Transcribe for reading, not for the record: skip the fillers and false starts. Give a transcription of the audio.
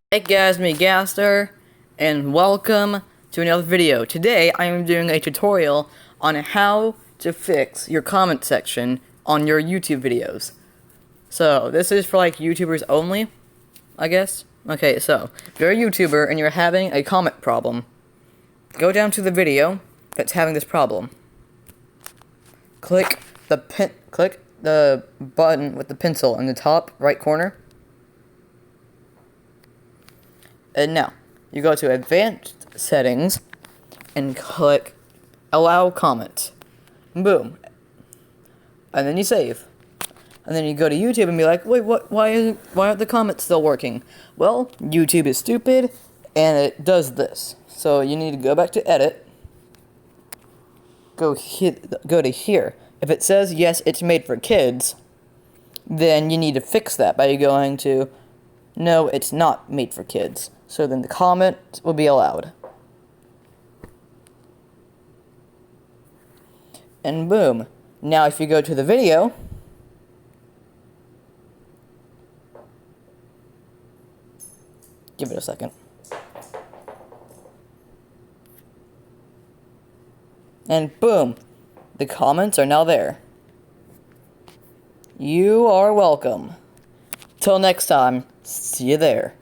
Hey guys, me Gaster, and welcome to another video. Today I am doing a tutorial on how to fix your comment section on your YouTube videos. So, this is for like YouTubers only, I guess. Okay, so, if you're a YouTuber and you're having a comment problem, go down to the video that's having this problem. Click the button with the pencil in the top right corner. And now, you go to Advanced Settings, and click Allow Comments. Boom. And then you save. And then you go to YouTube and be like, wait, why aren't the comments still working? Well, YouTube is stupid, and it does this. So you need to go back to Edit. Go to here. If it says, yes, it's made for kids, then you need to fix that by going to, no, it's not made for kids. So then the comment will be allowed. And boom. Now if you go to the video, give it a second. And boom. The comments are now there. You are welcome. Till next time, see you there.